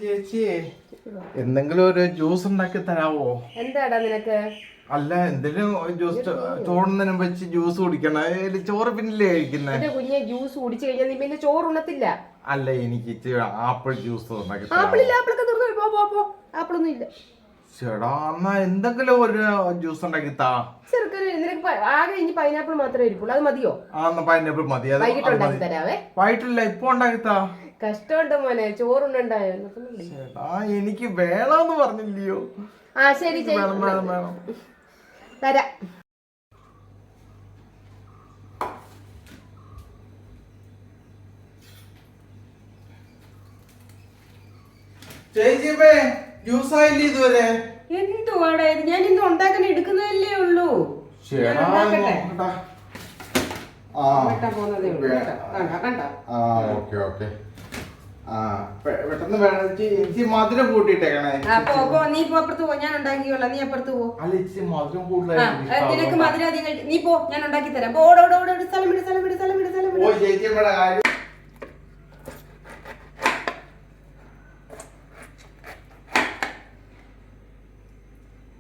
ചേച്ചിയെ എന്തെങ്കിലും ഒരു ജ്യൂസ് ഉണ്ടാക്കി തരാവോ? എന്താടാ നിനക്ക്? അല്ല, എന്തെങ്കിലും ജ്യൂസ് ചോറുന്നതിനും വെച്ച് ജ്യൂസ് കുടിക്കണം. ചോറ് പിന്നില്ലേ കഴിക്കുന്നത്? കുഞ്ഞെ ജ്യൂസ് കുടിച്ചു കഴിഞ്ഞാൽ നീ പിന്നെ ചോറ് ഉണ്ണത്തില്ല. അല്ല, എനിക്ക് ഇച്ചിരി ആപ്പിൾ ജ്യൂസ് ഉണ്ടാക്കി ആപ്പിളൊന്നും ഇല്ല. ചേടാ, എന്നാ എന്തെങ്കിലും ഒരു ജ്യൂസ് ഉണ്ടാക്കി താ. നിനക്ക് ആകെ ഇനി പൈനാപ്പിൾ മാത്രമേ ഇരിക്കുള്ളൂ, അത് മതിയോ? പൈനാപ്പിൾ മതി. വൈകിട്ട് ഉണ്ടാക്കി തരാവേ. വൈകിട്ടില്ല, ഇപ്പൊ ഉണ്ടാക്കി താ. കഷ്ടമുണ്ട് മോനെ, ചോറുണ്ടായോ? ചേട്ടാ, എനിക്ക് വേണമെന്ന് പറഞ്ഞില്ലയോ? ശരി വേണം വേണം വേണം തരാം. ചേച്ചിയപ്പേ ജ്യൂസ് ആയില്ലേ ഇതുവരെ? എന്തുവാടാ ഇത്? ഞാൻ ഇന്ന് ഉണ്ടാക്കാൻ എടുക്കുന്നതല്ലേ ഉള്ളൂ. പെട്ടെന്ന് മധുരം കൂട്ടിട്ടേക്കണേ. നീ ഇപ്പൊ അപ്പുറത്ത് പോ, ഞാൻ ഉണ്ടാക്കിക്കോളാം. നീ അപ്പുറത്ത് പോ. അല്ല, ഇച്ചിരി മധുരം കൂടുതലായിട്ട് നിനക്ക് മധുരം അധികം നീ പോ, ഞാൻ ഉണ്ടാക്കി തരാം. സ്ഥലം വിട്, സ്ഥലം വിട്, സ്ഥലം വിട്, സ്ഥലം വിട്. ചേച്ചിയമ്മയുടെ കാര്യം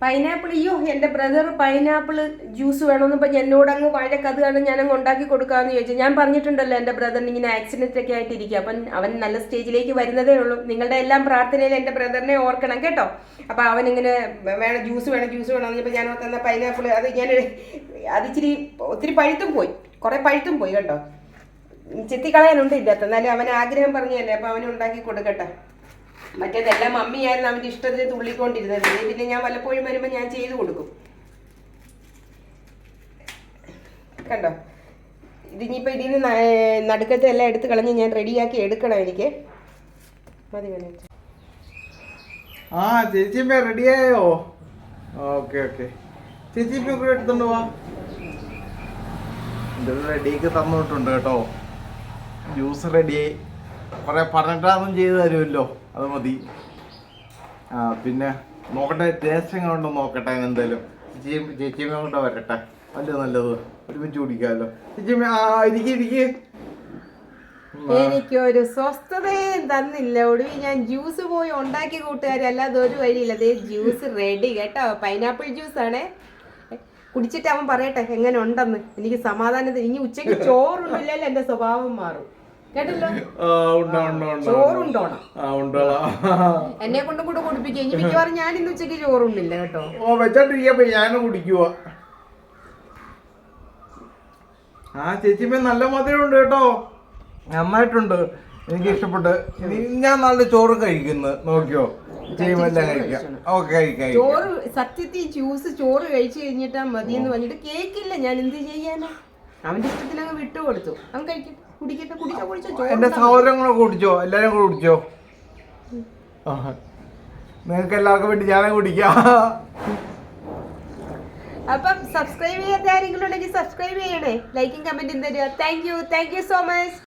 പൈനാപ്പിൾ, അയ്യോ എന്റെ ബ്രദർ പൈനാപ്പിൾ ജ്യൂസ് വേണമെന്ന് പറഞ്ഞ് എന്നോട് അങ്ങ് വഴക്ക്. അത് കാരണം ഞാൻ അങ്ങ് ഉണ്ടാക്കി കൊടുക്കാമെന്ന് ചോദിച്ചു. ഞാൻ പറഞ്ഞിട്ടുണ്ടല്ലോ എന്റെ ബ്രദറിന് ഇങ്ങനെ ആക്സിഡന്റ് ഒക്കെ ആയിട്ടിരിക്കുക. അപ്പം അവൻ നല്ല സ്റ്റേജിലേക്ക് വരുന്നതേ ഉള്ളൂ. നിങ്ങളുടെ എല്ലാം പ്രാർത്ഥനയിൽ എന്റെ ബ്രദറിനെ ഓർക്കണം കേട്ടോ. അപ്പൊ അവൻ ഇങ്ങനെ വേണം ജ്യൂസ് വേണം എന്ന് ഞാൻ തന്ന പൈനാപ്പിൾ അത് അതിച്ചിരി ഒത്തിരി പഴുത്തും പോയി, കുറെ പഴുത്തും പോയി കേട്ടോ. ചെത്തിക്കളയാനുണ്ട് ഇതിനകത്ത്. എന്നാലും അവൻ ആഗ്രഹം പറഞ്ഞല്ലേ, അപ്പൊ അവന് ഉണ്ടാക്കി കൊടുക്കട്ടെ. മറ്റേതെല്ലാം മമ്മിയായിരുന്നു അവൻ്റെ ഇഷ്ടത്തിന് തുള്ളിക്കൊണ്ടിരുന്നത്. പിന്നെ ഞാൻ വല്ലപ്പോഴും വരുമ്പോൾ ഞാൻ ചെയ്തു കൊടുക്കും. കണ്ടോ, ഇതിനിപ്പോൾ ഇതിന് നടുക്കത്തെ എല്ലാം എടുത്ത് കളഞ്ഞ് ഞാൻ റെഡിയാക്കി എടുക്കണം. എനിക്ക് മതി വേണം. ചേച്ചിയമ്മ റെഡിയായോ? ഓക്കെ ഓക്കെ, ചേച്ചിയമ്മ കൂടെ എടുത്തോണ്ട് പോവാ. റെഡിയൊക്കെ തന്നിട്ടുണ്ട് കേട്ടോ. ജ്യൂസ് റെഡിയായി. കുറെ പറഞ്ഞിട്ടൊന്നും ചെയ്തു തരുമല്ലോ, അത് മതി. പിന്നെ നോക്കട്ടെ, ടേസ്റ്റ് എങ്ങനെ ഉണ്ടോ നോക്കട്ടെ. എന്തായാലും ചേച്ചിയമ്മ കൊണ്ട് വരട്ടെ. നല്ലത് ഒരുമിച്ച് കുടിക്കാമല്ലോ. ചേച്ചിയമ്മ ഇരിക്ക്. എനിക്കൊരു സ്വസ്ഥതയും തന്നില്ല. ഒടുവിൽ ഞാൻ ജ്യൂസ് പോയി ഉണ്ടാക്കി കൂട്ടുകാരെ, അല്ലാതെ ഒരു വഴിയില്ല. അതേ ജ്യൂസ് റെഡി കേട്ടോ. പൈനാപ്പിൾ ജ്യൂസ് ആണേ. കുടിച്ചിട്ട് അവൻ പറയട്ടെ എങ്ങനെ ഉണ്ടെന്ന്. എനിക്ക് സമാധാനത്തിൽ ഇനി ഉച്ചയ്ക്ക് ചോറുണ്ടില്ലല്ലോ എന്റെ സ്വഭാവം മാറും കേട്ടല്ലോ. ചോറുണ്ടോണം, എന്നെ കൊണ്ട് കൂടെ കുടിപ്പിക്കുക. ഇനി മിക്കവാറും ഞാൻ ഇന്ന് ഉച്ചയ്ക്ക് ചോറുണ്ടില്ല കേട്ടോ. ഞാനും കുടിക്കുവാ. ചേച്ചിപ്പ നല്ല മധുരമുണ്ട് കേട്ടോ, നന്നായിട്ടുണ്ട്. എനിക്ക് ഇഷ്ടപ്പെട്ട്. ഞാൻ നല്ല ചോറ് കഴിക്കുന്നു, നോക്കിയോ? ചോറ് സത്യത്തിൽ ജ്യൂസ് ചോറ് കഴിച്ചു കഴിഞ്ഞിട്ടാ മതിയെന്ന് പറഞ്ഞിട്ട് കേക്കില്ല. ഞാൻ എന്ത് ചെയ്യാനാ? അവന്റെ ഇഷ്ടത്തിന് അങ്ങ് വിട്ടുകൊടുത്തു. അവൻ കഴിക്കട്ടെ, കുടിക്കട്ടെ. കുടിച്ചോ. എന്റെ സഹോദരങ്ങളെ കുടിച്ചോ? എല്ലാരും കൂടെ കുടിച്ചോ? നിങ്ങൾക്ക് എല്ലാവർക്കും വേണ്ടി ഞാനും കുടിക്കാം. അപ്പം സബ്സ്ക്രൈബ് ചെയ്യാത്ത ആരെങ്കിലും ഉണ്ടെങ്കിൽ സബ്സ്ക്രൈബ് ചെയ്യണേ. ലൈക്കും കമന്റും തരിക. Thank you so much.